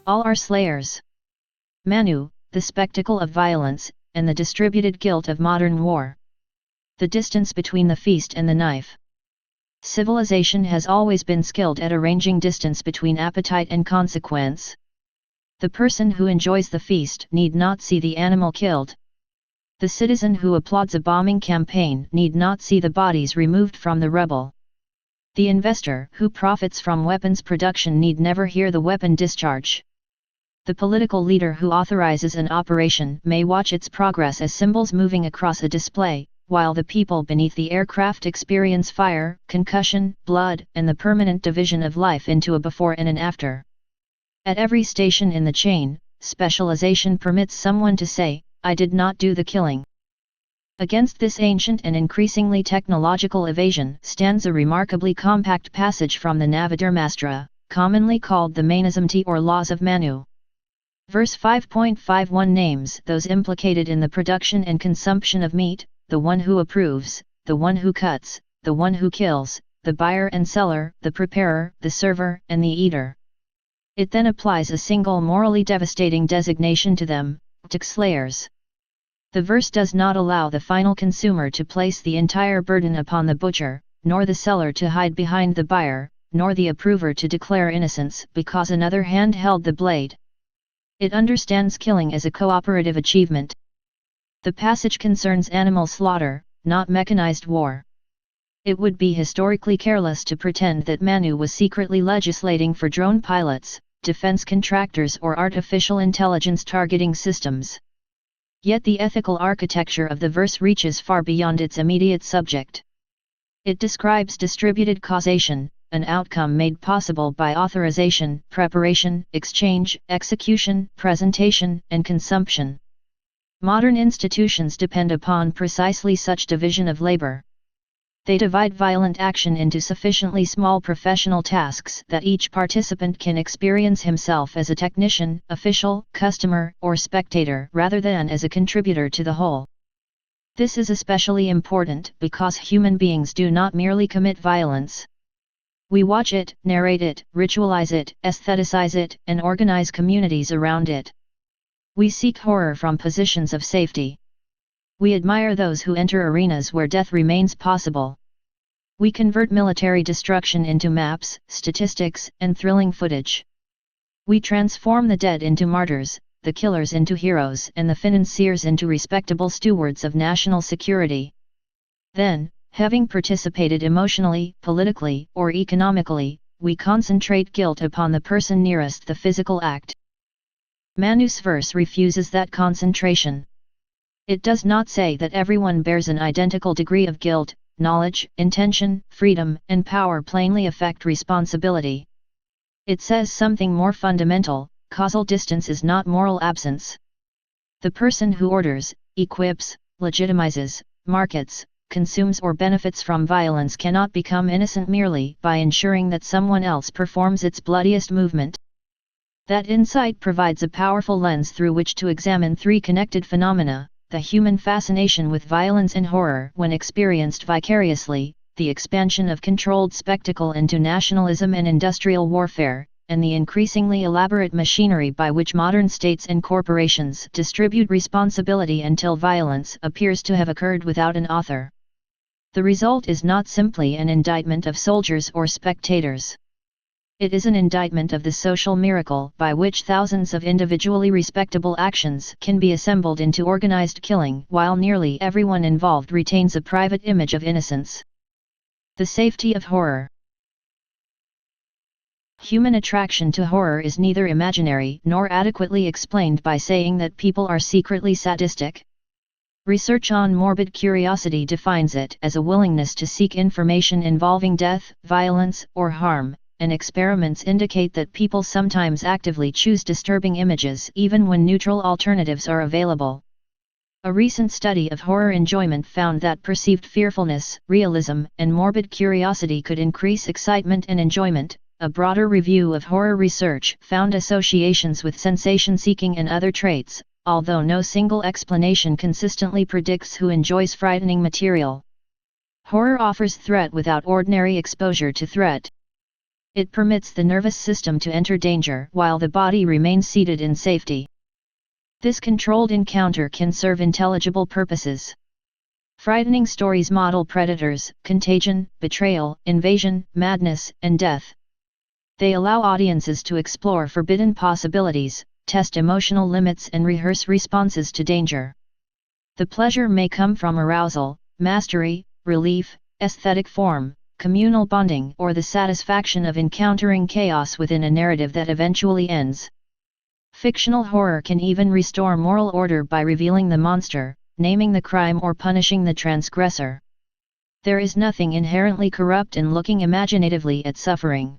All are slayers. Manu, the spectacle of violence, and the distributed guilt of modern war. The distance between the feast and the knife. Civilization has always been skilled at arranging distance between appetite and consequence. The person who enjoys the feast need not see the animal killed. The citizen who applauds a bombing campaign need not see the bodies removed from the rubble. The investor who profits from weapons production need never hear the weapon discharge. The political leader who authorizes an operation may watch its progress as symbols moving across a display, while the people beneath the aircraft experience fire, concussion, blood, and the permanent division of life into a before and an after. At every station in the chain, specialization permits someone to say, "I did not do the killing." Against this ancient and increasingly technological evasion stands a remarkably compact passage from the Navadharmastra, commonly called the Mainismti or Laws of Manu. Verse 5.51 names those implicated in the production and consumption of meat: the one who approves, the one who cuts, the one who kills, the buyer and seller, the preparer, the server, and the eater. It then applies a single morally devastating designation to them, slayers. The verse does not allow the final consumer to place the entire burden upon the butcher, nor the seller to hide behind the buyer, nor the approver to declare innocence because another hand held the blade. It understands killing as a cooperative achievement. The passage concerns animal slaughter, not mechanized war. It would be historically careless to pretend that Manu was secretly legislating for drone pilots, defense contractors, or artificial intelligence targeting systems. Yet the ethical architecture of the verse reaches far beyond its immediate subject. It describes distributed causation, an outcome made possible by authorization, preparation, exchange, execution, presentation, and consumption. Modern institutions depend upon precisely such division of labor. They divide violent action into sufficiently small professional tasks that each participant can experience himself as a technician, official, customer, or spectator rather than as a contributor to the whole. This is especially important because human beings do not merely commit violence. We watch it, narrate it, ritualize it, aestheticize it, and organize communities around it. We seek horror from positions of safety. We admire those who enter arenas where death remains possible. We convert military destruction into maps, statistics, and thrilling footage. We transform the dead into martyrs, the killers into heroes, and the financiers into respectable stewards of national security. Then, having participated emotionally, politically, or economically, we concentrate guilt upon the person nearest the physical act. Manu's verse refuses that concentration. It does not say that everyone bears an identical degree of guilt. Knowledge, intention, freedom, and power plainly affect responsibility. It says something more fundamental: causal distance is not moral absence. The person who orders, equips, legitimizes, markets, consumes, or benefits from violence cannot become innocent merely by ensuring that someone else performs its bloodiest movement. That insight provides a powerful lens through which to examine three connected phenomena: the human fascination with violence and horror when experienced vicariously, the expansion of controlled spectacle into nationalism and industrial warfare, and the increasingly elaborate machinery by which modern states and corporations distribute responsibility until violence appears to have occurred without an author. The result is not simply an indictment of soldiers or spectators. It is an indictment of the social miracle by which thousands of individually respectable actions can be assembled into organized killing while nearly everyone involved retains a private image of innocence. The safety of horror. Human attraction to horror is neither imaginary nor adequately explained by saying that people are secretly sadistic. Research on morbid curiosity defines it as a willingness to seek information involving death, violence, or harm, and experiments indicate that people sometimes actively choose disturbing images even when neutral alternatives are available. A recent study of horror enjoyment found that perceived fearfulness, realism, and morbid curiosity could increase excitement and enjoyment. A broader review of horror research found associations with sensation-seeking and other traits, although no single explanation consistently predicts who enjoys frightening material. Horror offers threat without ordinary exposure to threat. It permits the nervous system to enter danger while the body remains seated in safety. This controlled encounter can serve intelligible purposes. Frightening stories model predators, contagion, betrayal, invasion, madness, and death. They allow audiences to explore forbidden possibilities, test emotional limits, and rehearse responses to danger. The pleasure may come from arousal, mastery, relief, aesthetic form, communal bonding, or the satisfaction of encountering chaos within a narrative that eventually ends. Fictional horror can even restore moral order by revealing the monster, naming the crime, or punishing the transgressor. There is nothing inherently corrupt in looking imaginatively at suffering.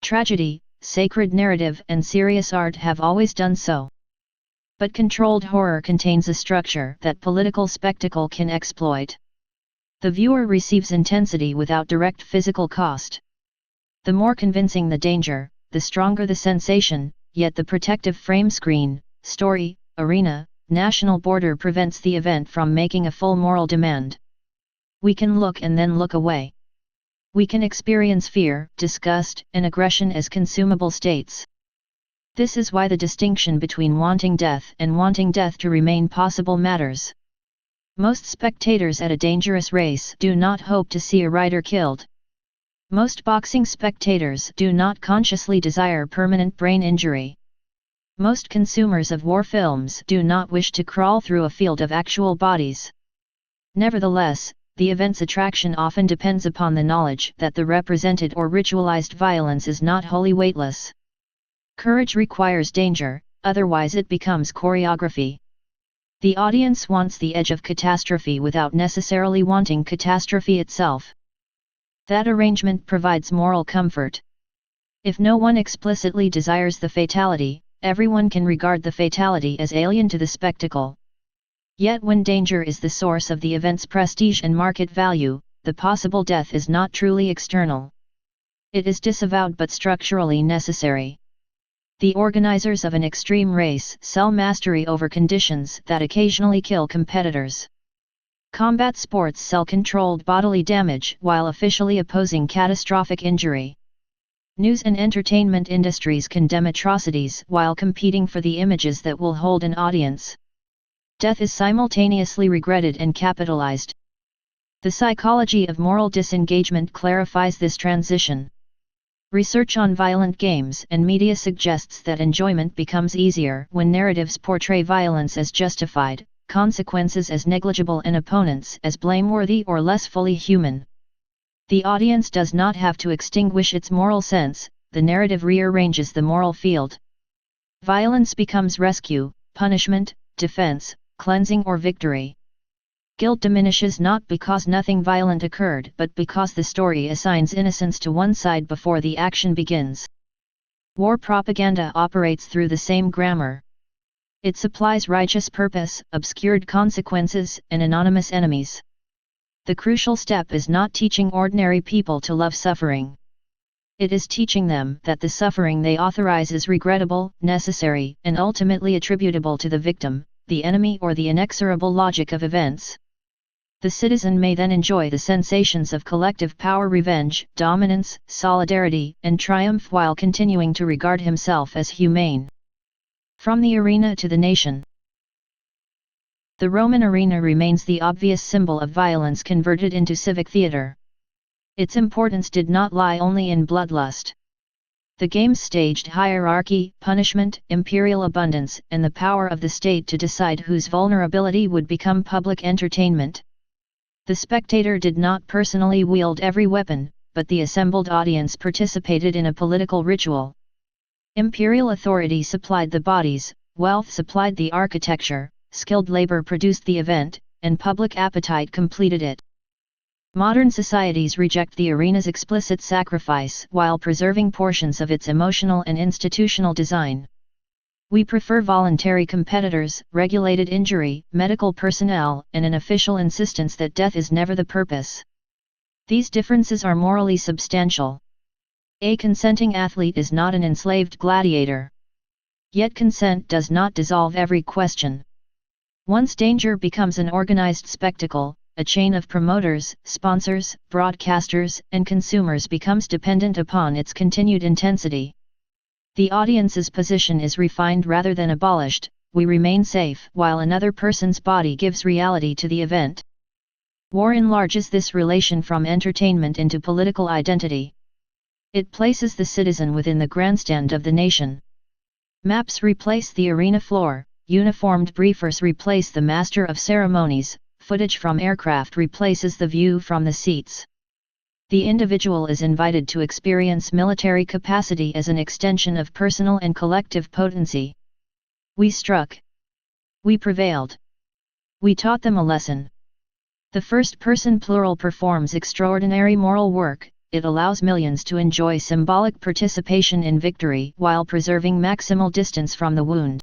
Tragedy, sacred narrative, and serious art have always done so. But controlled horror contains a structure that political spectacle can exploit. The viewer receives intensity without direct physical cost. The more convincing the danger, the stronger the sensation, yet the protective frame, screen, story, arena, national border prevents the event from making a full moral demand. We can look and then look away. We can experience fear, disgust, and aggression as consumable states. This is why the distinction between wanting death and wanting death to remain possible matters. Most spectators at a dangerous race do not hope to see a rider killed. Most boxing spectators do not consciously desire permanent brain injury. Most consumers of war films do not wish to crawl through a field of actual bodies. Nevertheless, the event's attraction often depends upon the knowledge that the represented or ritualized violence is not wholly weightless. Courage requires danger, otherwise it becomes choreography. The audience wants the edge of catastrophe without necessarily wanting catastrophe itself. That arrangement provides moral comfort. If no one explicitly desires the fatality, everyone can regard the fatality as alien to the spectacle. Yet when danger is the source of the event's prestige and market value, the possible death is not truly external. It is disavowed but structurally necessary. The organizers of an extreme race sell mastery over conditions that occasionally kill competitors. Combat sports sell controlled bodily damage while officially opposing catastrophic injury. News and entertainment industries condemn atrocities while competing for the images that will hold an audience. Death is simultaneously regretted and capitalized. The psychology of moral disengagement clarifies this transition. Research on violent games and media suggests that enjoyment becomes easier when narratives portray violence as justified, consequences as negligible, and opponents as blameworthy or less fully human. The audience does not have to extinguish its moral sense, the narrative rearranges the moral field. Violence becomes rescue, punishment, defense, cleansing, or victory. Guilt diminishes not because nothing violent occurred but because the story assigns innocence to one side before the action begins. War propaganda operates through the same grammar. It supplies righteous purpose, obscured consequences, and anonymous enemies. The crucial step is not teaching ordinary people to love suffering. It is teaching them that the suffering they authorize is regrettable, necessary, and ultimately attributable to the victim, the enemy, or the inexorable logic of events. The citizen may then enjoy the sensations of collective power, revenge, dominance, solidarity, and triumph while continuing to regard himself as humane. From the arena to the nation. The Roman arena remains the obvious symbol of violence converted into civic theater. Its importance did not lie only in bloodlust. The games staged hierarchy, punishment, imperial abundance, and the power of the state to decide whose vulnerability would become public entertainment. The spectator did not personally wield every weapon, but the assembled audience participated in a political ritual. Imperial authority supplied the bodies, wealth supplied the architecture, skilled labor produced the event, and public appetite completed it. Modern societies reject the arena's explicit sacrifice while preserving portions of its emotional and institutional design. We prefer voluntary competitors, regulated injury, medical personnel, and an official insistence that death is never the purpose. These differences are morally substantial. A consenting athlete is not an enslaved gladiator. Yet consent does not dissolve every question. Once danger becomes an organized spectacle, a chain of promoters, sponsors, broadcasters, and consumers becomes dependent upon its continued intensity. The audience's position is refined rather than abolished. We remain safe while another person's body gives reality to the event. War enlarges this relation from entertainment into political identity. It places the citizen within the grandstand of the nation. Maps replace the arena floor, uniformed briefers replace the master of ceremonies, footage from aircraft replaces the view from the seats. The individual is invited to experience military capacity as an extension of personal and collective potency. We struck. We prevailed. We taught them a lesson. The first-person plural performs extraordinary moral work. It allows millions to enjoy symbolic participation in victory while preserving maximal distance from the wound.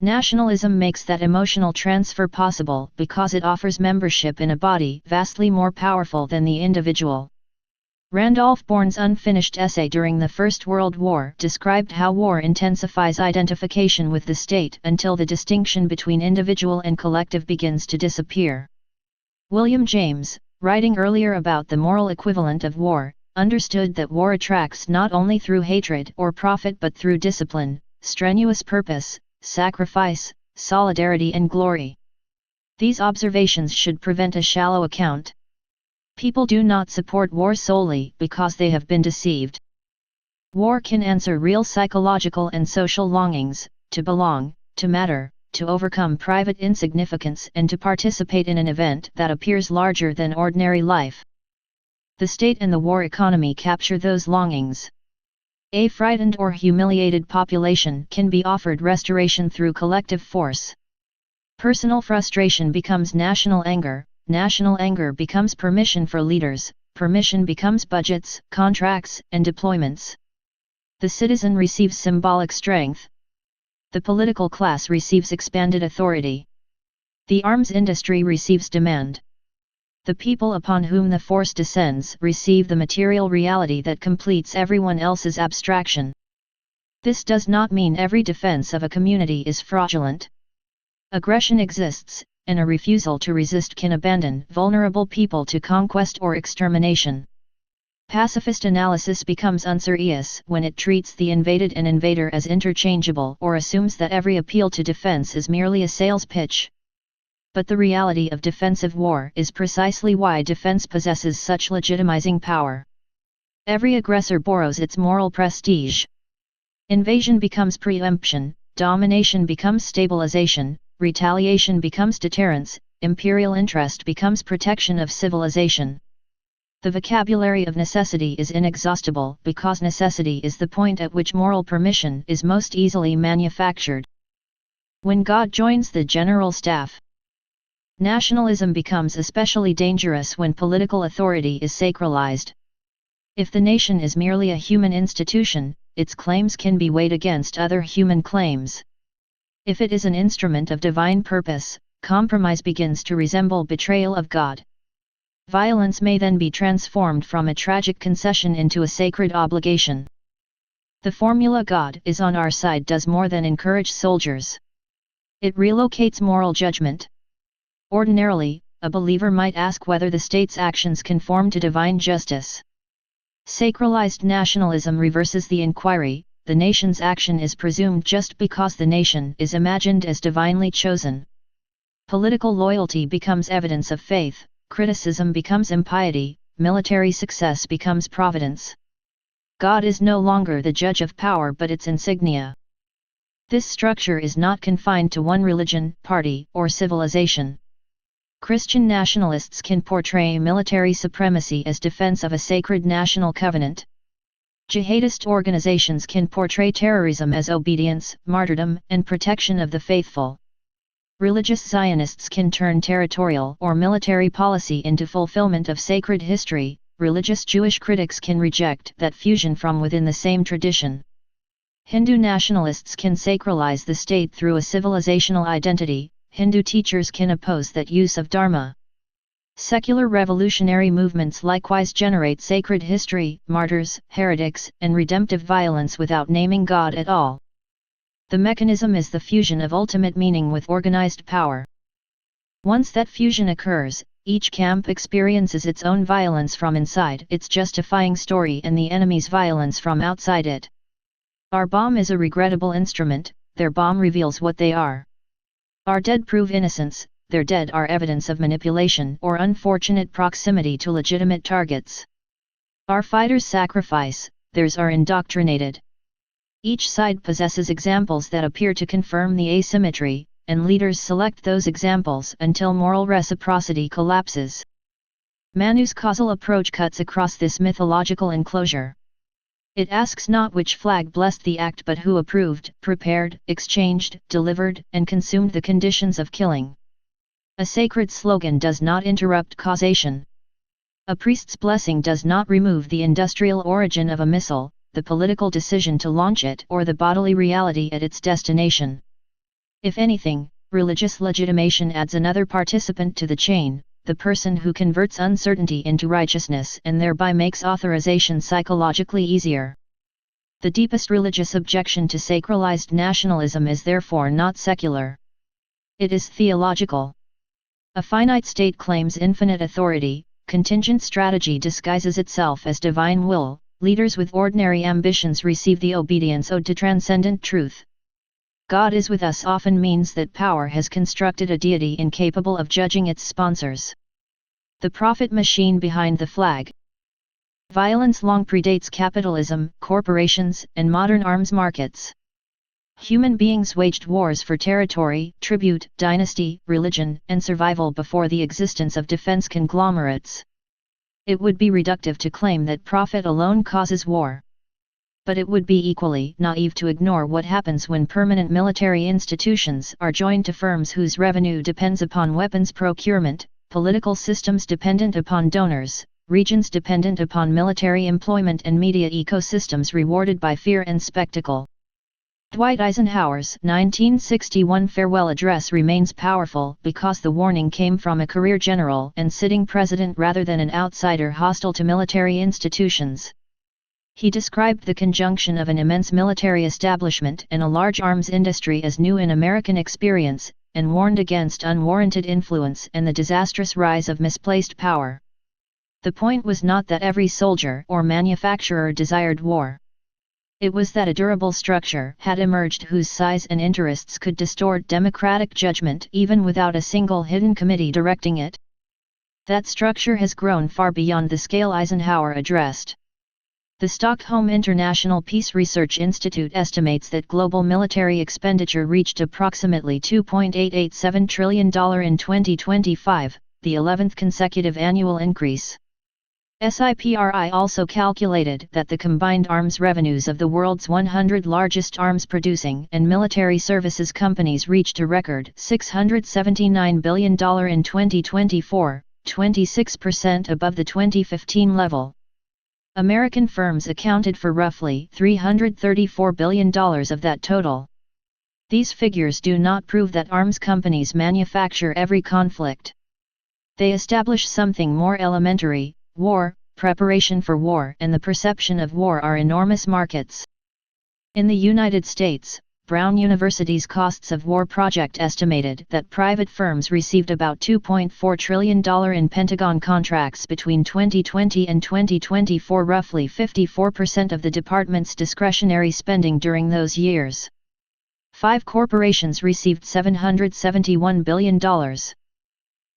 Nationalism makes that emotional transfer possible because it offers membership in a body vastly more powerful than the individual. Randolph Bourne's unfinished essay during the First World War described how war intensifies identification with the state until the distinction between individual and collective begins to disappear. William James, writing earlier about the moral equivalent of war, understood that war attracts not only through hatred or profit but through discipline, strenuous purpose, sacrifice, solidarity and glory. These observations should prevent a shallow account. People do not support war solely because they have been deceived. War can answer real psychological and social longings, to belong, to matter, to overcome private insignificance and to participate in an event that appears larger than ordinary life. The state and the war economy capture those longings. A frightened or humiliated population can be offered restoration through collective force. Personal frustration becomes national anger becomes permission for leaders, permission becomes budgets, contracts, and deployments. The citizen receives symbolic strength. The political class receives expanded authority. The arms industry receives demand. The people upon whom the force descends receive the material reality that completes everyone else's abstraction. This does not mean every defense of a community is fraudulent. Aggression exists, and a refusal to resist can abandon vulnerable people to conquest or extermination. Pacifist analysis becomes unserious when it treats the invaded and invader as interchangeable or assumes that every appeal to defense is merely a sales pitch. But the reality of defensive war is precisely why defense possesses such legitimizing power. Every aggressor borrows its moral prestige. Invasion becomes preemption, domination becomes stabilization, retaliation becomes deterrence, imperial interest becomes protection of civilization. The vocabulary of necessity is inexhaustible because necessity is the point at which moral permission is most easily manufactured. When God joins the general staff, nationalism becomes especially dangerous when political authority is sacralized. If the nation is merely a human institution, its claims can be weighed against other human claims. If it is an instrument of divine purpose, compromise begins to resemble betrayal of God. Violence may then be transformed from a tragic concession into a sacred obligation. The formula "God is on our side" does more than encourage soldiers. It relocates moral judgment. Ordinarily, a believer might ask whether the state's actions conform to divine justice. Sacralized nationalism reverses the inquiry. The nation's action is presumed just because the nation is imagined as divinely chosen. Political loyalty becomes evidence of faith. Criticism becomes impiety, military success becomes providence. God is no longer the judge of power but its insignia. This structure is not confined to one religion, party, or civilization. Christian nationalists can portray military supremacy as defense of a sacred national covenant. Jihadist organizations can portray terrorism as obedience, martyrdom, and protection of the faithful. Religious Zionists can turn territorial or military policy into fulfillment of sacred history. Religious Jewish critics can reject that fusion from within the same tradition. Hindu nationalists can sacralize the state through a civilizational identity. Hindu teachers can oppose that use of dharma. Secular revolutionary movements likewise generate sacred history, martyrs, heretics, and redemptive violence without naming God at all. The mechanism is the fusion of ultimate meaning with organized power. Once that fusion occurs, Each camp experiences its own violence from inside its justifying story and the enemy's violence from outside it. Our bomb is a regrettable instrument, their bomb reveals what they are. Our dead prove innocence, their dead are evidence of manipulation or unfortunate proximity to legitimate targets. Our fighters sacrifice, theirs are indoctrinated. Each side possesses examples that appear to confirm the asymmetry, and leaders select those examples until moral reciprocity collapses. Manu's causal approach cuts across this mythological enclosure. It asks not which flag blessed the act but who approved, prepared, exchanged, delivered, and consumed the conditions of killing. A sacred slogan does not interrupt causation. A priest's blessing does not remove the industrial origin of a missile, the political decision to launch it, or the bodily reality at its destination. If anything, religious legitimation adds another participant to the chain, the person who converts uncertainty into righteousness and thereby makes authorization psychologically easier. The deepest religious objection to sacralized nationalism is therefore not secular. It is theological. A finite state claims infinite authority, contingent strategy disguises itself as divine will, leaders with ordinary ambitions receive the obedience owed to transcendent truth. God is with us often means that power has constructed a deity incapable of judging its sponsors. The profit machine behind the flag. Violence long predates capitalism, corporations, and modern arms markets. Human beings waged wars for territory, tribute, dynasty, religion, and survival before the existence of defense conglomerates. It would be reductive to claim that profit alone causes war. But it would be equally naive to ignore what happens when permanent military institutions are joined to firms whose revenue depends upon weapons procurement, political systems dependent upon donors, regions dependent upon military employment, and media ecosystems rewarded by fear and spectacle. Dwight Eisenhower's 1961 farewell address remains powerful because the warning came from a career general and sitting president rather than an outsider hostile to military institutions. He described the conjunction of an immense military establishment and a large arms industry as new in American experience, and warned against unwarranted influence and the disastrous rise of misplaced power. The point was not that every soldier or manufacturer desired war. It was that a durable structure had emerged whose size and interests could distort democratic judgment even without a single hidden committee directing it. That structure has grown far beyond the scale Eisenhower addressed. The Stockholm International Peace Research Institute estimates that global military expenditure reached approximately $2.887 trillion in 2025, the 11th consecutive annual increase. SIPRI also calculated that the combined arms revenues of the world's 100 largest arms-producing and military services companies reached a record $679 billion in 2024, 26% above the 2015 level. American firms accounted for roughly $334 billion of that total. These figures do not prove that arms companies manufacture every conflict. They establish something more elementary: war, preparation for war, and the perception of war are enormous markets. In the United States, Brown University's Costs of War project estimated that private firms received about $2.4 trillion in Pentagon contracts between 2020 and 2024, roughly 54% of the department's discretionary spending during those years. 5 corporations received $771 billion.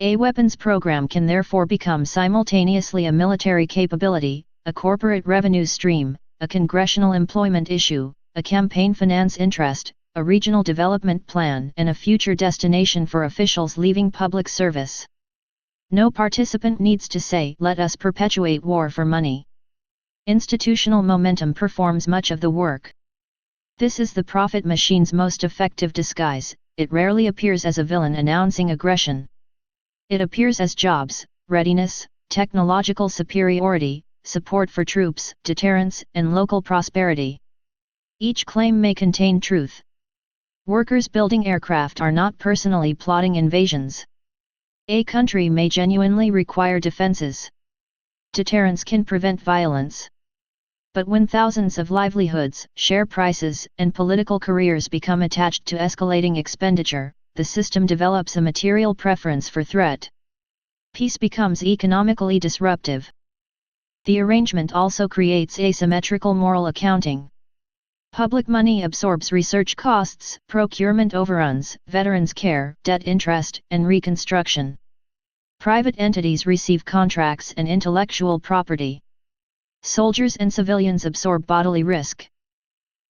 A weapons program can therefore become simultaneously a military capability, a corporate revenue stream, a congressional employment issue, a campaign finance interest, a regional development plan, and a future destination for officials leaving public service. No participant needs to say, "Let us perpetuate war for money." Institutional momentum performs much of the work. This is the profit machine's most effective disguise. It rarely appears as a villain announcing aggression. It appears as jobs, readiness, technological superiority, support for troops, deterrence, and local prosperity. Each claim may contain truth. Workers building aircraft are not personally plotting invasions. A country may genuinely require defenses. Deterrence can prevent violence. But when thousands of livelihoods, share prices, and political careers become attached to escalating expenditure, the system develops a material preference for threat. Peace becomes economically disruptive. The arrangement also creates asymmetrical moral accounting. Public money absorbs research costs, procurement overruns, veterans' care, debt interest, and reconstruction. Private entities receive contracts and intellectual property. Soldiers and civilians absorb bodily risk.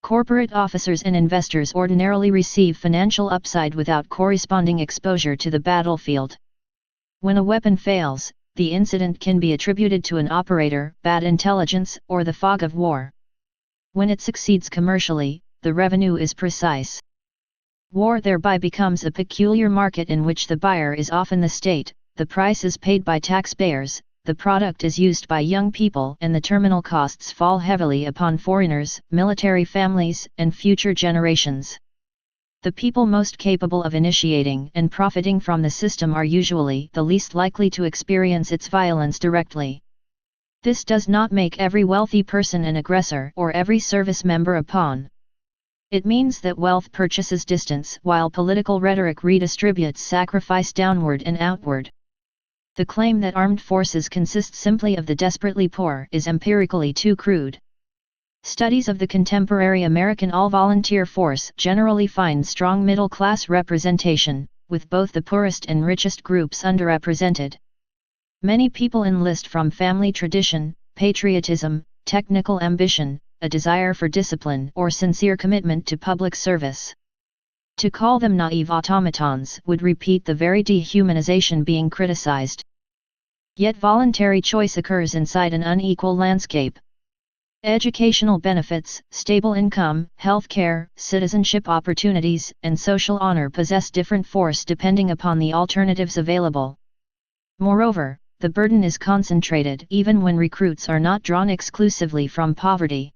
Corporate officers and investors ordinarily receive financial upside without corresponding exposure to the battlefield. When a weapon fails, the incident can be attributed to an operator, bad intelligence, or the fog of war. When it succeeds commercially, the revenue is precise. War thereby becomes a peculiar market in which the buyer is often the state, the price is paid by taxpayers, the product is used by young people, and the terminal costs fall heavily upon foreigners, military families, and future generations. The people most capable of initiating and profiting from the system are usually the least likely to experience its violence directly. This does not make every wealthy person an aggressor or every service member a pawn. It means that wealth purchases distance while political rhetoric redistributes sacrifice downward and outward. The claim that armed forces consist simply of the desperately poor is empirically too crude. Studies of the contemporary American all-volunteer force generally find strong middle-class representation, with both the poorest and richest groups underrepresented. Many people enlist from family tradition, patriotism, technical ambition, a desire for discipline, or sincere commitment to public service. To call them naive automatons would repeat the very dehumanization being criticized. Yet voluntary choice occurs inside an unequal landscape. Educational benefits, stable income, health care, citizenship opportunities, and social honor possess different force depending upon the alternatives available. Moreover, the burden is concentrated even when recruits are not drawn exclusively from poverty.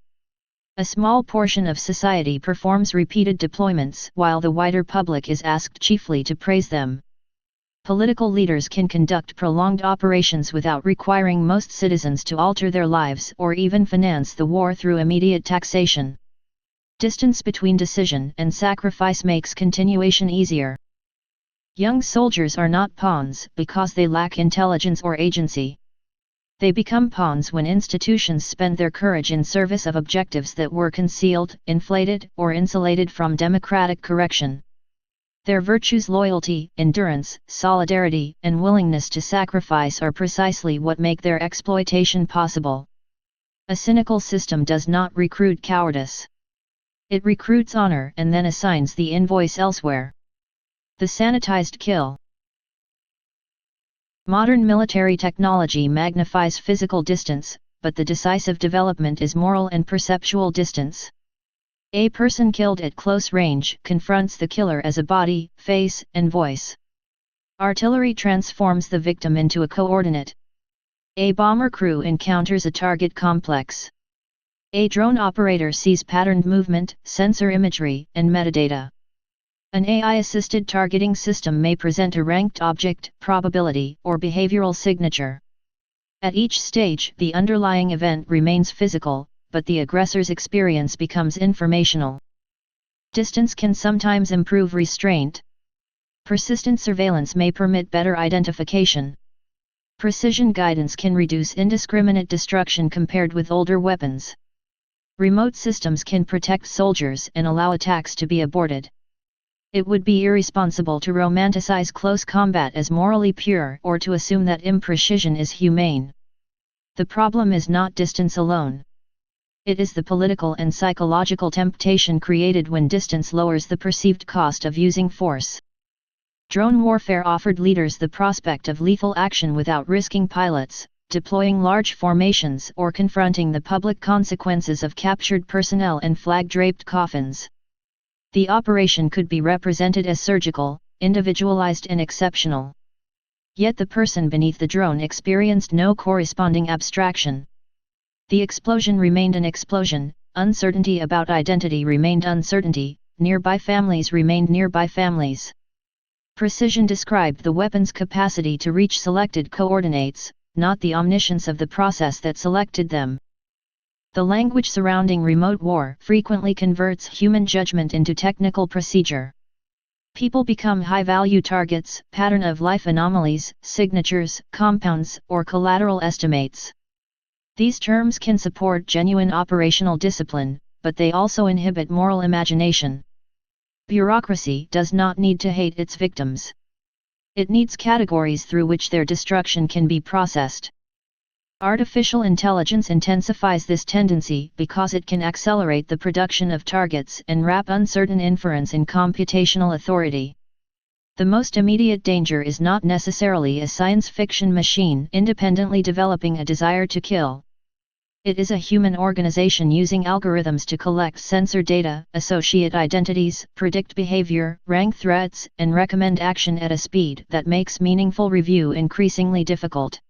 A small portion of society performs repeated deployments while the wider public is asked chiefly to praise them. Political leaders can conduct prolonged operations without requiring most citizens to alter their lives or even finance the war through immediate taxation. Distance between decision and sacrifice makes continuation easier. Young soldiers are not pawns because they lack intelligence or agency. They become pawns when institutions spend their courage in service of objectives that were concealed, inflated, or insulated from democratic correction. Their virtues, loyalty, endurance, solidarity, and willingness to sacrifice are precisely what make their exploitation possible. A cynical system does not recruit cowardice. It recruits honor and then assigns the invoice elsewhere. The sanitized kill. Modern military technology magnifies physical distance, but the decisive development is moral and perceptual distance. A person killed at close range confronts the killer as a body, face, and voice. Artillery transforms the victim into a coordinate. A bomber crew encounters a target complex. A drone operator sees patterned movement, sensor imagery, and metadata. An AI-assisted targeting system may present a ranked object, probability, or behavioral signature. At each stage, the underlying event remains physical, but the aggressor's experience becomes informational. Distance can sometimes improve restraint. Persistent surveillance may permit better identification. Precision guidance can reduce indiscriminate destruction compared with older weapons. Remote systems can protect soldiers and allow attacks to be aborted. It would be irresponsible to romanticize close combat as morally pure or to assume that imprecision is humane. The problem is not distance alone. It is the political and psychological temptation created when distance lowers the perceived cost of using force. Drone warfare offered leaders the prospect of lethal action without risking pilots, deploying large formations, or confronting the public consequences of captured personnel and flag-draped coffins. The operation could be represented as surgical, individualized and exceptional. Yet the person beneath the drone experienced no corresponding abstraction. The explosion remained an explosion, uncertainty about identity remained uncertainty, nearby families remained nearby families. Precision described the weapon's capacity to reach selected coordinates, not the omniscience of the process that selected them. The language surrounding remote war frequently converts human judgment into technical procedure. People become high-value targets, pattern-of-life anomalies, signatures, compounds, or collateral estimates. These terms can support genuine operational discipline, but they also inhibit moral imagination. Bureaucracy does not need to hate its victims. It needs categories through which their destruction can be processed. Artificial intelligence intensifies this tendency because it can accelerate the production of targets and wrap uncertain inference in computational authority. The most immediate danger is not necessarily a science fiction machine independently developing a desire to kill. It is a human organization using algorithms to collect sensor data, associate identities, predict behavior, rank threats, and recommend action at a speed that makes meaningful review increasingly difficult.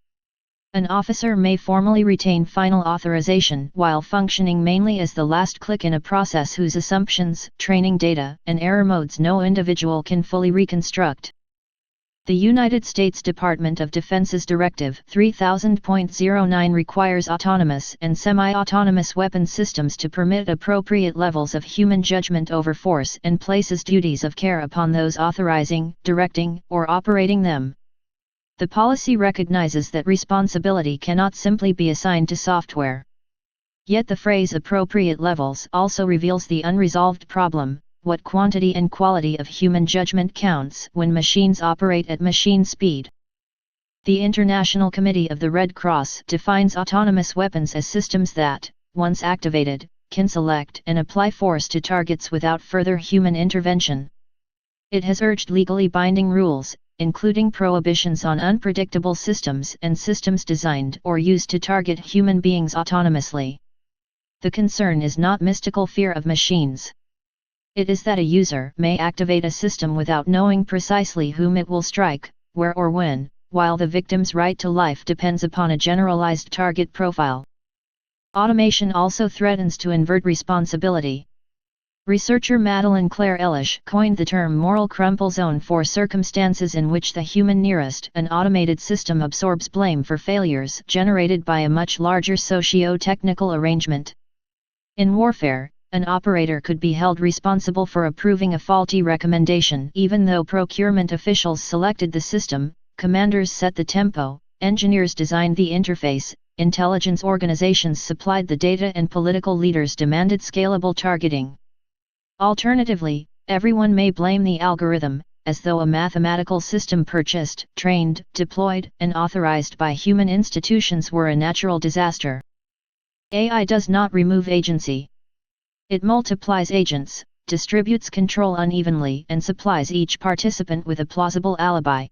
An officer may formally retain final authorization while functioning mainly as the last click in a process whose assumptions, training data, and error modes no individual can fully reconstruct. The United States Department of Defense's Directive 3000.09 requires autonomous and semi-autonomous weapon systems to permit appropriate levels of human judgment over force and places duties of care upon those authorizing, directing, or operating them. The policy recognizes that responsibility cannot simply be assigned to software. Yet the phrase appropriate levels also reveals the unresolved problem: what quantity and quality of human judgment counts when machines operate at machine speed? The International Committee of the Red Cross defines autonomous weapons as systems that, once activated, can select and apply force to targets without further human intervention. It has urged legally binding rules, including prohibitions on unpredictable systems and systems designed or used to target human beings autonomously. The concern is not mystical fear of machines. It is that a user may activate a system without knowing precisely whom it will strike, where or when, while the victim's right to life depends upon a generalized target profile. Automation also threatens to invert responsibility. Researcher Madeleine Claire Elish coined the term moral crumple zone for circumstances in which the human nearest an automated system absorbs blame for failures generated by a much larger socio-technical arrangement. In warfare, an operator could be held responsible for approving a faulty recommendation even though procurement officials selected the system, commanders set the tempo, engineers designed the interface, intelligence organizations supplied the data, and political leaders demanded scalable targeting. Alternatively, everyone may blame the algorithm, as though a mathematical system purchased, trained, deployed, and authorized by human institutions were a natural disaster. AI does not remove agency. It multiplies agents, distributes control unevenly, and supplies each participant with a plausible alibi.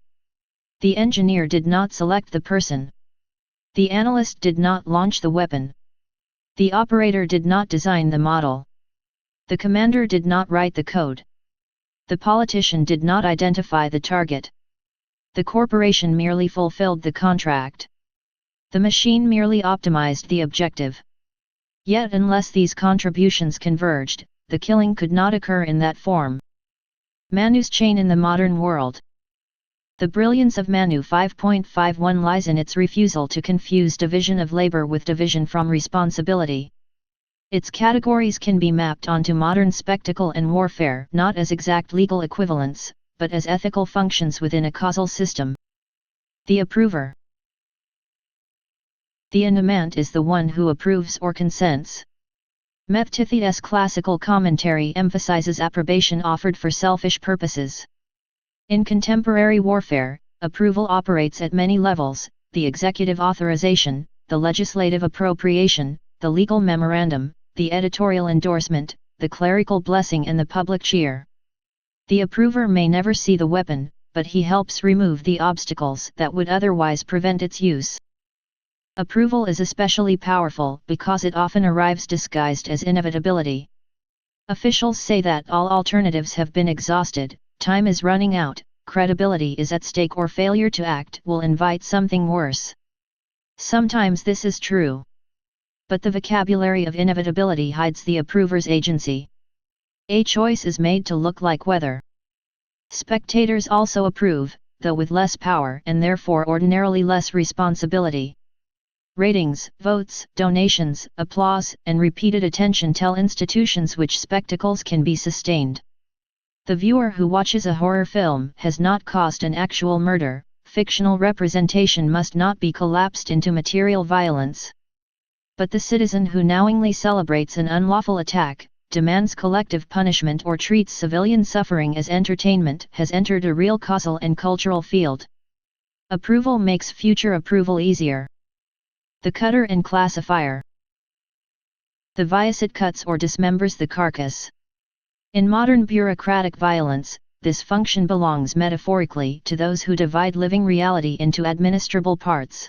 The engineer did not select the person. The analyst did not launch the weapon. The operator did not design the model. The commander did not write the code. The politician did not identify the target. The corporation merely fulfilled the contract. The machine merely optimized the objective. Yet unless these contributions converged, the killing could not occur in that form. Manu's chain in the modern world. The brilliance of Manu 5.51 lies in its refusal to confuse division of labor with division from responsibility. Its categories can be mapped onto modern spectacle and warfare not as exact legal equivalents, but as ethical functions within a causal system. The approver. The animant is the one who approves or consents. Mephtithides' classical commentary emphasizes approbation offered for selfish purposes. In contemporary warfare, approval operates at many levels: the executive authorization, the legislative appropriation, the legal memorandum, the editorial endorsement, the clerical blessing, and the public cheer. The approver may never see the weapon, but he helps remove the obstacles that would otherwise prevent its use. Approval is especially powerful because it often arrives disguised as inevitability. Officials say that all alternatives have been exhausted, time is running out, credibility is at stake, or failure to act will invite something worse. Sometimes this is true. But the vocabulary of inevitability hides the approver's agency. A choice is made to look like whether. Spectators also approve, though with less power and therefore ordinarily less responsibility. Ratings, votes, donations, applause, and repeated attention tell institutions which spectacles can be sustained. The viewer who watches a horror film has not caused an actual murder. Fictional representation must not be collapsed into material violence. But the citizen who knowingly celebrates an unlawful attack, demands collective punishment or treats civilian suffering as entertainment has entered a real causal and cultural field. Approval makes future approval easier. The cutter and classifier. The viocid cuts or dismembers the carcass. In modern bureaucratic violence, this function belongs metaphorically to those who divide living reality into administrable parts.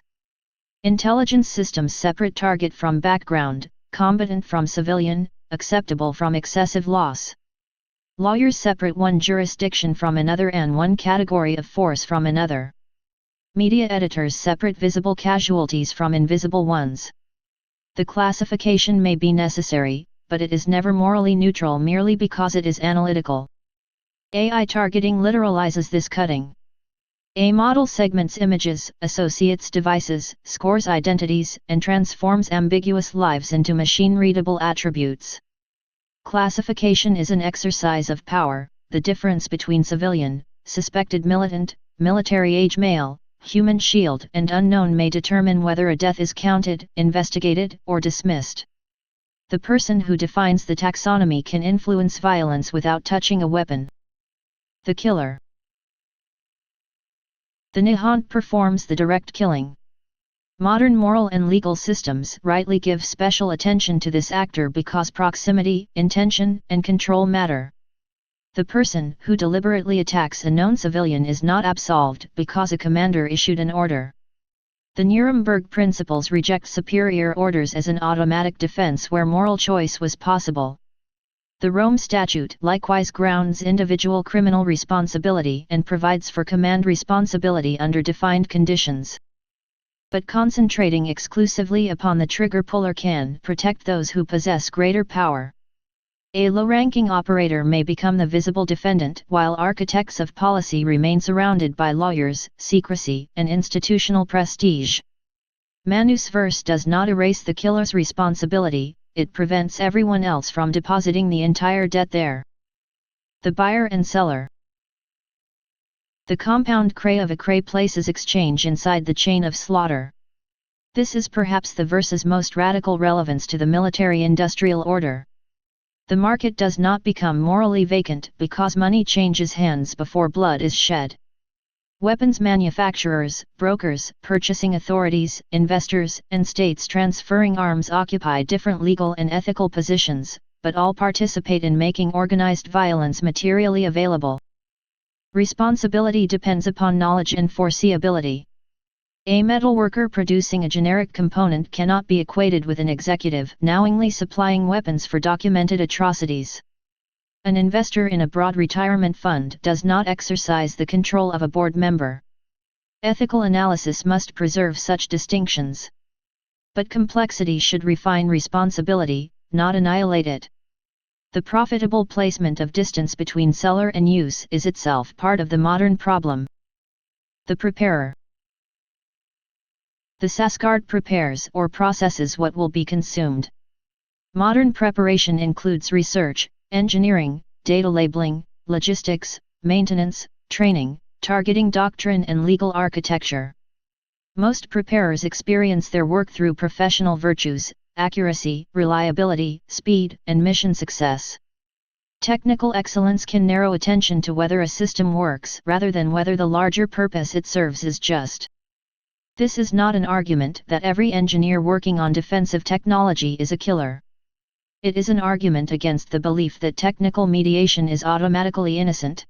Intelligence systems separate target from background, combatant from civilian, acceptable from excessive loss. Lawyers separate one jurisdiction from another and one category of force from another. Media editors separate visible casualties from invisible ones. The classification may be necessary, but it is never morally neutral merely because it is analytical. AI targeting literalizes this cutting. A model segments images, associates devices, scores identities, and transforms ambiguous lives into machine-readable attributes. Classification is an exercise of power. The difference between civilian, suspected militant, military-age male, human shield and unknown may determine whether a death is counted, investigated, or dismissed. The person who defines the taxonomy can influence violence without touching a weapon. The killer. The Nihant performs the direct killing. Modern moral and legal systems rightly give special attention to this actor because proximity, intention, and control matter. The person who deliberately attacks a known civilian is not absolved because a commander issued an order. The Nuremberg principles reject superior orders as an automatic defense where moral choice was possible. The Rome Statute likewise grounds individual criminal responsibility and provides for command responsibility under defined conditions. But concentrating exclusively upon the trigger puller can protect those who possess greater power. A low-ranking operator may become the visible defendant while architects of policy remain surrounded by lawyers, secrecy, and institutional prestige. Manu's verse does not erase the killer's responsibility, it prevents everyone else from depositing the entire debt there. The buyer and seller. The compound cray of a cray places exchange inside the chain of slaughter. This is perhaps the verse's most radical relevance to the military-industrial order. The market does not become morally vacant because money changes hands before blood is shed. Weapons manufacturers, brokers, purchasing authorities, investors, and states transferring arms occupy different legal and ethical positions, but all participate in making organized violence materially available. Responsibility depends upon knowledge and foreseeability. A metalworker producing a generic component cannot be equated with an executive knowingly supplying weapons for documented atrocities. An investor in a broad retirement fund does not exercise the control of a board member. Ethical analysis must preserve such distinctions. But complexity should refine responsibility, not annihilate it. The profitable placement of distance between seller and use is itself part of the modern problem. The preparer. The sascard prepares or processes what will be consumed. Modern preparation includes research, engineering, data labeling, logistics, maintenance, training, targeting doctrine and legal architecture. Most preparers experience their work through professional virtues, accuracy, reliability, speed, and mission success. Technical excellence can narrow attention to whether a system works rather than whether the larger purpose it serves is just. This is not an argument that every engineer working on defensive technology is a killer. It is an argument against the belief that technical mediation is automatically innocent.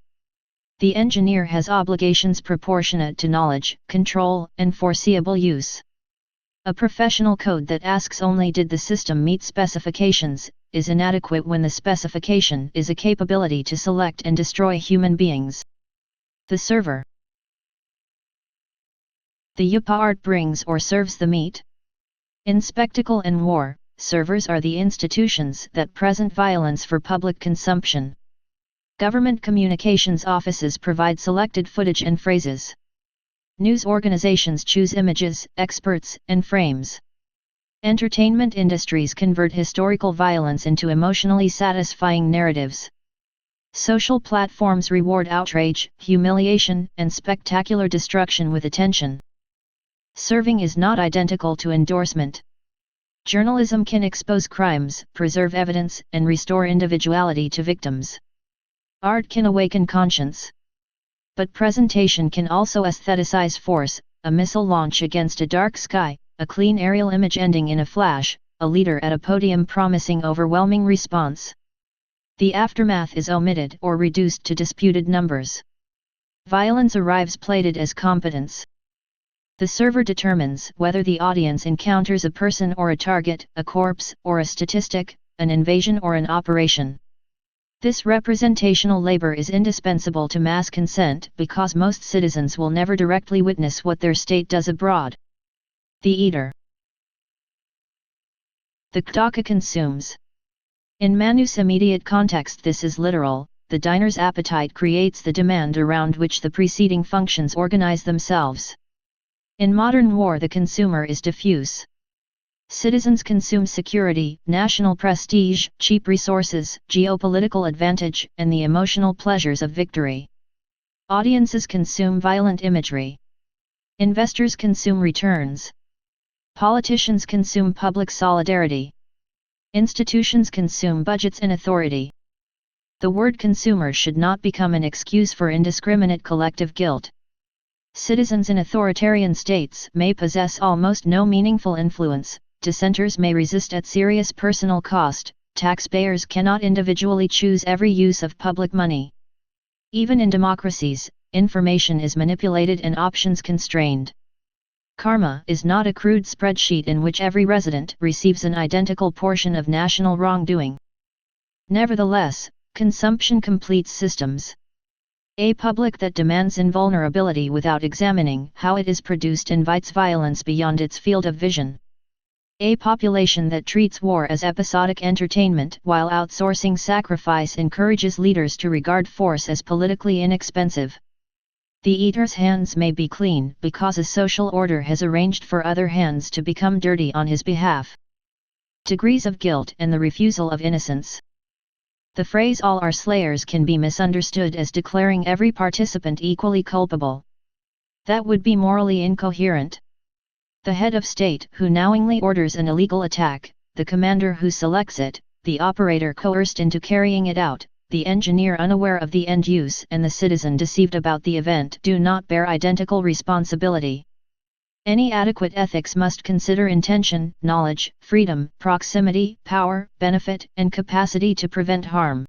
The engineer has obligations proportionate to knowledge, control, and foreseeable use. A professional code that asks only did the system meet specifications, is inadequate when the specification is a capability to select and destroy human beings. The server. The Yupart brings or serves the meat. In spectacle and war, servers are the institutions that present violence for public consumption. Government communications offices provide selected footage and phrases. News organizations choose images, experts, and frames. Entertainment industries convert historical violence into emotionally satisfying narratives. Social platforms reward outrage, humiliation, and spectacular destruction with attention. Serving is not identical to endorsement. Journalism can expose crimes, preserve evidence, and restore individuality to victims. Art can awaken conscience. But presentation can also aestheticize force, a missile launch against a dark sky, a clean aerial image ending in a flash, a leader at a podium promising overwhelming response. The aftermath is omitted or reduced to disputed numbers. Violence arrives plated as competence. The server determines whether the audience encounters a person or a target, a corpse or a statistic, an invasion or an operation. This representational labor is indispensable to mass consent because most citizens will never directly witness what their state does abroad. The eater. The ktaka consumes. In Manu's immediate context, this is literal. The diner's appetite creates the demand around which the preceding functions organize themselves. In modern war, the consumer is diffuse. Citizens consume security, national prestige, cheap resources, geopolitical advantage, and the emotional pleasures of victory. Audiences consume violent imagery. Investors consume returns. Politicians consume public solidarity. Institutions consume budgets and authority. The word consumer should not become an excuse for indiscriminate collective guilt. Citizens in authoritarian states may possess almost no meaningful influence. Dissenters may resist at serious personal cost. Taxpayers cannot individually choose every use of public money. Even in democracies, information is manipulated and options constrained. Karma is not a crude spreadsheet in which every resident receives an identical portion of national wrongdoing. Nevertheless, consumption completes systems. A public that demands invulnerability without examining how it is produced invites violence beyond its field of vision. A population that treats war as episodic entertainment while outsourcing sacrifice encourages leaders to regard force as politically inexpensive. The eater's hands may be clean because a social order has arranged for other hands to become dirty on his behalf. Degrees of guilt and the refusal of innocence. The phrase "all are slayers" can be misunderstood as declaring every participant equally culpable. That would be morally incoherent. The head of state who knowingly orders an illegal attack, the commander who selects it, the operator coerced into carrying it out, the engineer unaware of the end use, and the citizen deceived about the event do not bear identical responsibility. Any adequate ethics must consider intention, knowledge, freedom, proximity, power, benefit, and capacity to prevent harm.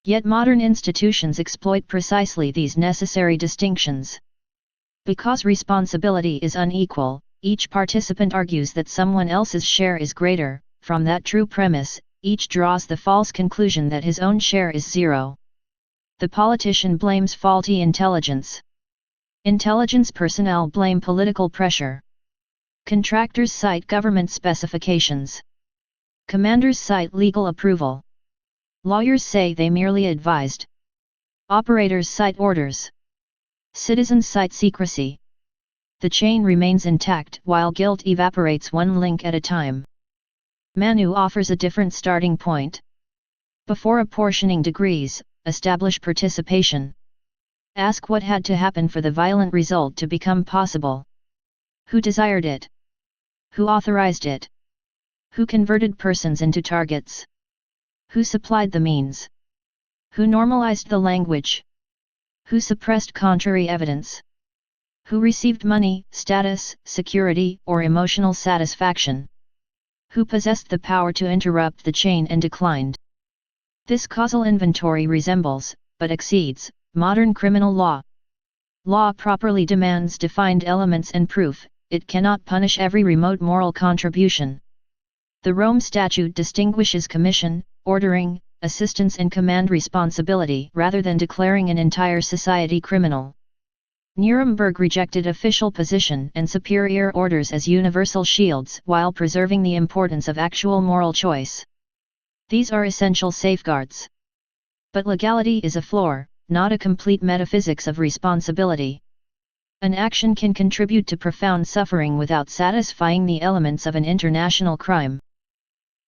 Yet modern institutions exploit precisely these necessary distinctions. Because responsibility is unequal, each participant argues that someone else's share is greater. From that true premise, each draws the false conclusion that his own share is zero. The politician blames faulty intelligence. Intelligence personnel blame political pressure. Contractors cite government specifications. Commanders cite legal approval. Lawyers say they merely advised. Operators cite orders. Citizens cite secrecy. The chain remains intact while guilt evaporates one link at a time. Manu offers a different starting point. Before apportioning degrees, establish participation. Ask what had to happen for the violent result to become possible. Who desired it? Who authorized it? Who converted persons into targets? Who supplied the means? Who normalized the language? Who suppressed contrary evidence? Who received money, status, security, or emotional satisfaction? Who possessed the power to interrupt the chain and declined? This causal inventory resembles, but exceeds, modern criminal law. Law properly demands defined elements and proof. It cannot punish every remote moral contribution. The Rome Statute distinguishes commission, ordering, assistance and command responsibility rather than declaring an entire society criminal. Nuremberg rejected official position and superior orders as universal shields while preserving the importance of actual moral choice. These are essential safeguards. But legality is a floor, not a complete metaphysics of responsibility. An action can contribute to profound suffering without satisfying the elements of an international crime.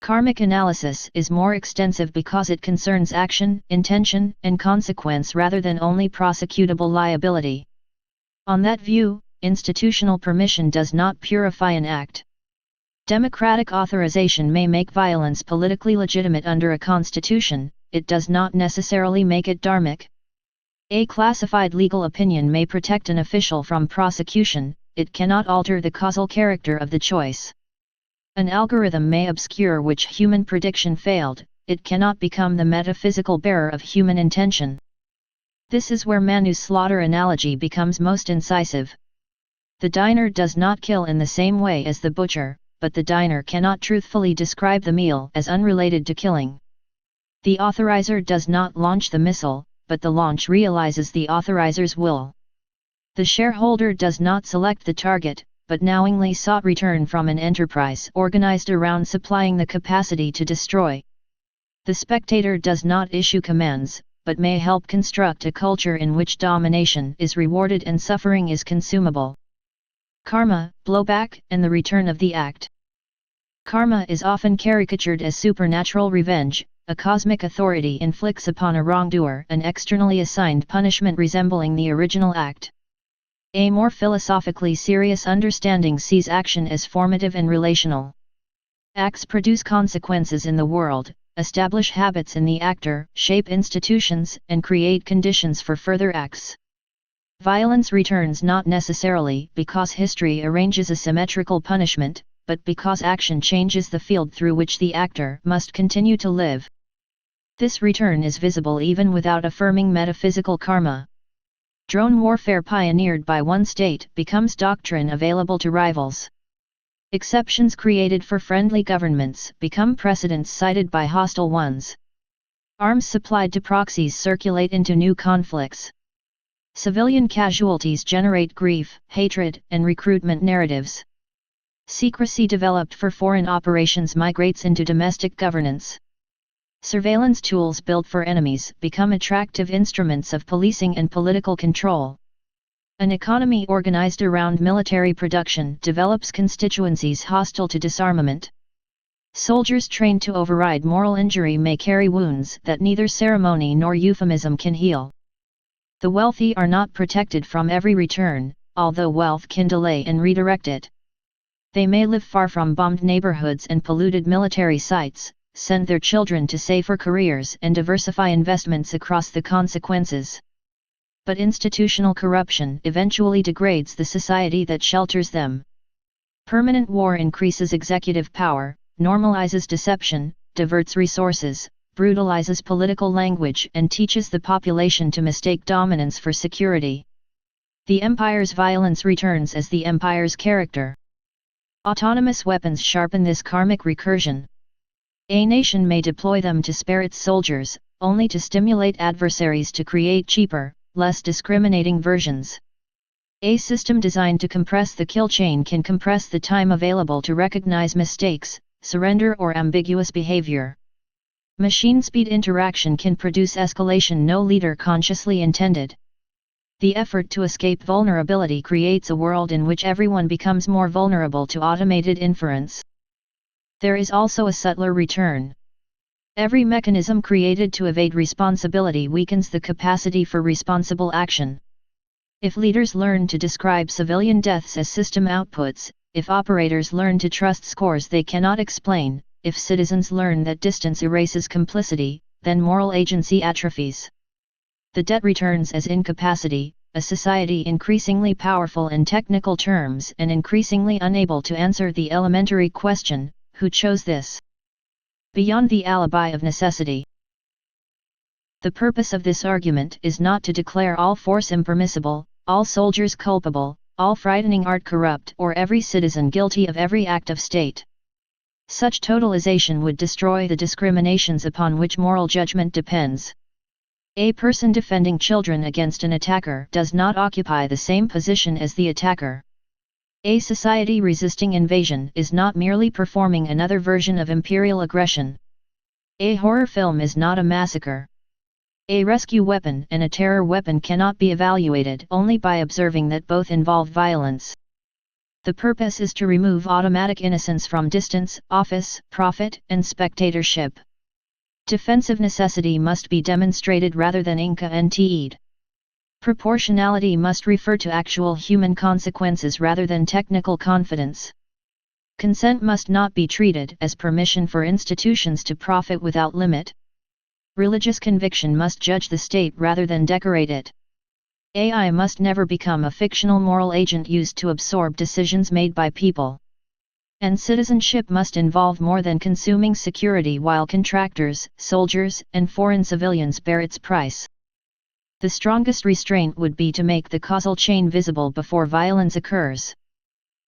Karmic analysis is more extensive because it concerns action, intention, and consequence rather than only prosecutable liability. On that view, institutional permission does not purify an act. Democratic authorization may make violence politically legitimate under a constitution, it does not necessarily make it dharmic. A classified legal opinion may protect an official from prosecution, it cannot alter the causal character of the choice. An algorithm may obscure which human prediction failed, it cannot become the metaphysical bearer of human intention. This is where Manu's slaughter analogy becomes most incisive. The diner does not kill in the same way as the butcher, but the diner cannot truthfully describe the meal as unrelated to killing. The authorizer does not launch the missile, but the launch realizes the authorizer's will. The shareholder does not select the target, but knowingly sought return from an enterprise organized around supplying the capacity to destroy. The spectator does not issue commands, but may help construct a culture in which domination is rewarded and suffering is consumable. Karma, blowback, and the return of the act. Karma is often caricatured as supernatural revenge. A cosmic authority inflicts upon a wrongdoer an externally assigned punishment resembling the original act. A more philosophically serious understanding sees action as formative and relational. Acts produce consequences in the world, establish habits in the actor, shape institutions, and create conditions for further acts. Violence returns not necessarily because history arranges a symmetrical punishment, but because action changes the field through which the actor must continue to live. This return is visible even without affirming metaphysical karma. Drone warfare pioneered by one state becomes doctrine available to rivals. Exceptions created for friendly governments become precedents cited by hostile ones. Arms supplied to proxies circulate into new conflicts. Civilian casualties generate grief, hatred, and recruitment narratives. Secrecy developed for foreign operations migrates into domestic governance. Surveillance tools built for enemies become attractive instruments of policing and political control. An economy organized around military production develops constituencies hostile to disarmament. Soldiers trained to override moral injury may carry wounds that neither ceremony nor euphemism can heal. The wealthy are not protected from every return, although wealth can delay and redirect it. They may live far from bombed neighborhoods and polluted military sites, send their children to safer careers and diversify investments across the consequences. But institutional corruption eventually degrades the society that shelters them. Permanent war increases executive power, normalizes deception, diverts resources, brutalizes political language and teaches the population to mistake dominance for security. The empire's violence returns as the empire's character. Autonomous weapons sharpen this karmic recursion. A nation may deploy them to spare its soldiers, only to stimulate adversaries to create cheaper, less discriminating versions. A system designed to compress the kill chain can compress the time available to recognize mistakes, surrender or ambiguous behavior. Machine-speed interaction can produce escalation no leader consciously intended. The effort to escape vulnerability creates a world in which everyone becomes more vulnerable to automated inference. There is also a subtler return. Every mechanism created to evade responsibility weakens the capacity for responsible action. If leaders learn to describe civilian deaths as system outputs, if operators learn to trust scores they cannot explain, if citizens learn that distance erases complicity, then moral agency atrophies. The debt returns as incapacity, a society increasingly powerful in technical terms and increasingly unable to answer the elementary question, who chose this? Beyond the alibi of necessity. The purpose of this argument is not to declare all force impermissible, all soldiers culpable, all frightening art corrupt or every citizen guilty of every act of state. Such totalization would destroy the discriminations upon which moral judgment depends. A person defending children against an attacker does not occupy the same position as the attacker. A society resisting invasion is not merely performing another version of imperial aggression. A horror film is not a massacre. A rescue weapon and a terror weapon cannot be evaluated only by observing that both involve violence. The purpose is to remove automatic innocence from distance, office, profit, and spectatorship. Defensive necessity must be demonstrated rather than inca and teed. Proportionality must refer to actual human consequences rather than technical confidence. Consent must not be treated as permission for institutions to profit without limit. Religious conviction must judge the state rather than decorate it. AI must never become a fictional moral agent used to absorb decisions made by people. And citizenship must involve more than consuming security while contractors, soldiers, and foreign civilians bear its price. The strongest restraint would be to make the causal chain visible before violence occurs.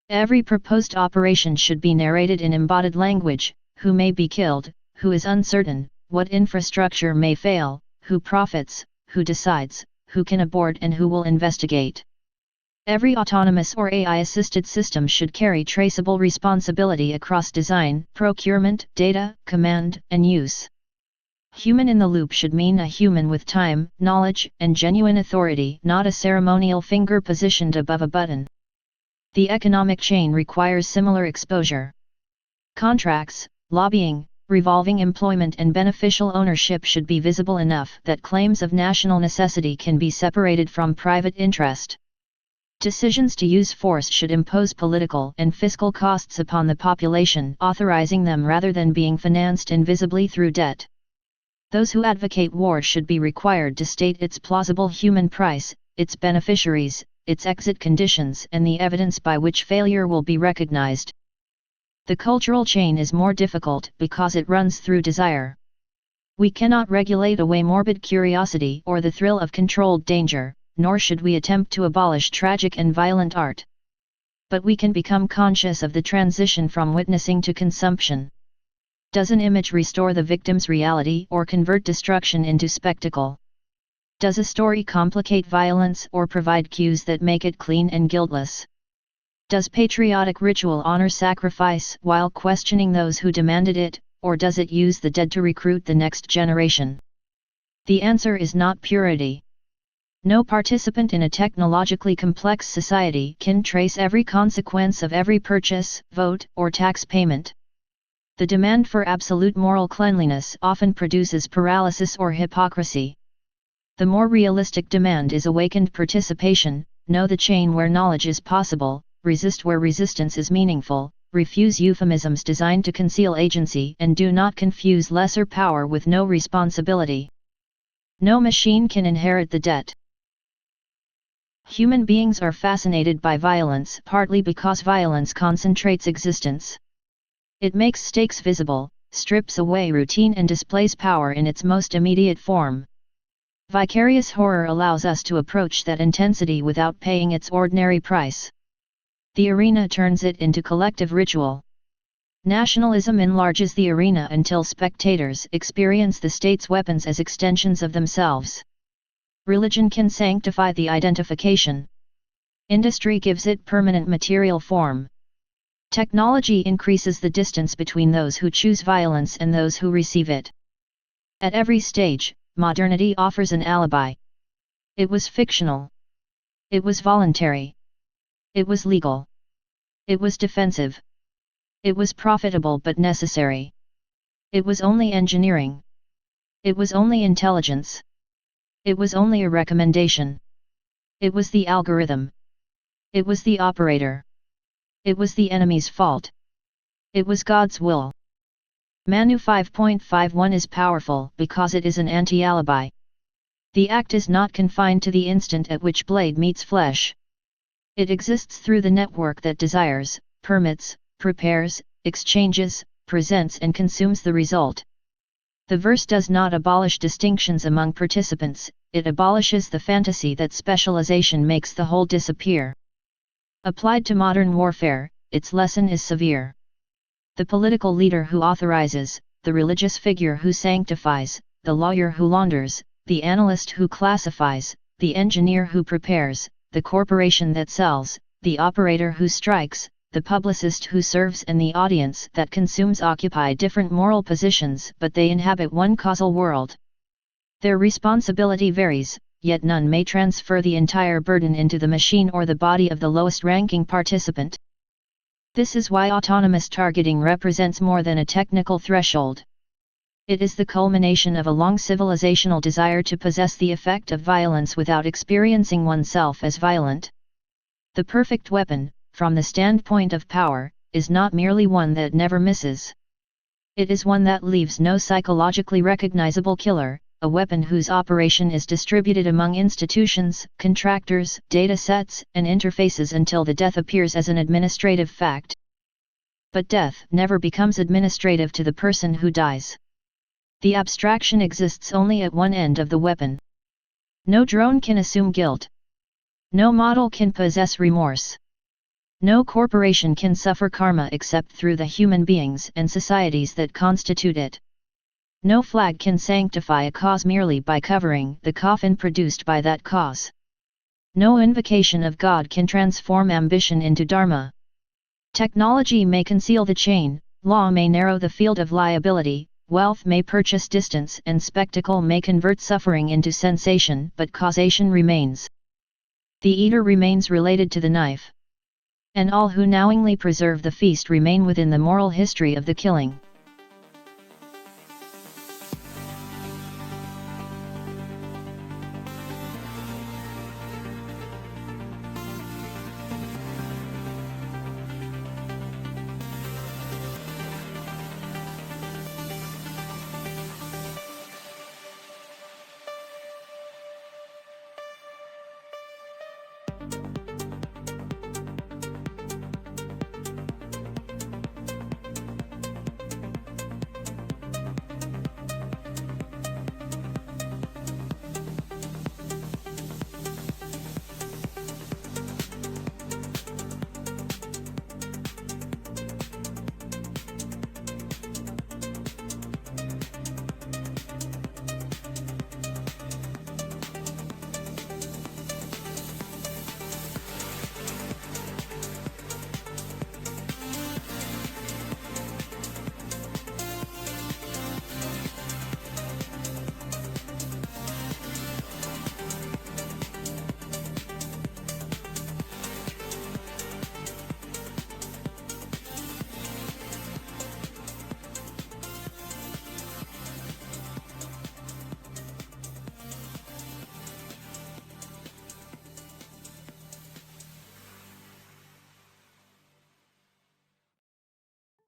Every proposed operation should be narrated in embodied language: who may be killed, who is uncertain, what infrastructure may fail, who profits, who decides, who can abort, and who will investigate. Every autonomous or AI-assisted system should carry traceable responsibility across design, procurement, data, command, and use. Human in the loop should mean a human with time, knowledge, and genuine authority, not a ceremonial finger positioned above a button. The economic chain requires similar exposure. Contracts, lobbying, revolving employment, and beneficial ownership should be visible enough that claims of national necessity can be separated from private interest. Decisions to use force should impose political and fiscal costs upon the population, authorizing them rather than being financed invisibly through debt. Those who advocate war should be required to state its plausible human price, its beneficiaries, its exit conditions, and the evidence by which failure will be recognized. The cultural chain is more difficult because it runs through desire. We cannot regulate away morbid curiosity or the thrill of controlled danger, nor should we attempt to abolish tragic and violent art. But we can become conscious of the transition from witnessing to consumption. Does an image restore the victim's reality or convert destruction into spectacle? Does a story complicate violence or provide cues that make it clean and guiltless? Does patriotic ritual honor sacrifice while questioning those who demanded it, or does it use the dead to recruit the next generation? The answer is not purity. No participant in a technologically complex society can trace every consequence of every purchase, vote, or tax payment. The demand for absolute moral cleanliness often produces paralysis or hypocrisy. The more realistic demand is awakened participation: know the chain where knowledge is possible, resist where resistance is meaningful, refuse euphemisms designed to conceal agency, and do not confuse lesser power with no responsibility. No machine can inherit the debt. Human beings are fascinated by violence partly because violence concentrates existence. It makes stakes visible, strips away routine, and displays power in its most immediate form. Vicarious horror allows us to approach that intensity without paying its ordinary price. The arena turns it into collective ritual. Nationalism enlarges the arena until spectators experience the state's weapons as extensions of themselves. Religion can sanctify the identification. Industry gives it permanent material form. Technology increases the distance between those who choose violence and those who receive it. At every stage, modernity offers an alibi. It was fictional. It was voluntary. It was legal. It was defensive. It was profitable but necessary. It was only engineering. It was only intelligence. It was only a recommendation. It was the algorithm. It was the operator. It was the enemy's fault. It was God's will. Manu 5.51 is powerful because it is an anti-alibi. The act is not confined to the instant at which blade meets flesh. It exists through the network that desires, permits, prepares, exchanges, presents, and consumes the result. The verse does not abolish distinctions among participants, it abolishes the fantasy that specialization makes the whole disappear. Applied to modern warfare, its lesson is severe. The political leader who authorizes, the religious figure who sanctifies, the lawyer who launders, the analyst who classifies, the engineer who prepares, the corporation that sells, the operator who strikes, the publicist who serves, and the audience that consumes occupy different moral positions, but they inhabit one causal world. Their responsibility varies, yet none may transfer the entire burden into the machine or the body of the lowest-ranking participant. This is why autonomous targeting represents more than a technical threshold. It is the culmination of a long civilizational desire to possess the effect of violence without experiencing oneself as violent. The perfect weapon, from the standpoint of power, is not merely one that never misses. It is one that leaves no psychologically recognizable killer, a weapon whose operation is distributed among institutions, contractors, data sets, and interfaces until the death appears as an administrative fact. But death never becomes administrative to the person who dies. The abstraction exists only at one end of the weapon. No drone can assume guilt. No model can possess remorse. No corporation can suffer karma except through the human beings and societies that constitute it. No flag can sanctify a cause merely by covering the coffin produced by that cause. No invocation of God can transform ambition into dharma. Technology may conceal the chain, law may narrow the field of liability, wealth may purchase distance, and spectacle may convert suffering into sensation, but causation remains. The eater remains related to the knife. And all who knowingly preserve the feast remain within the moral history of the killing.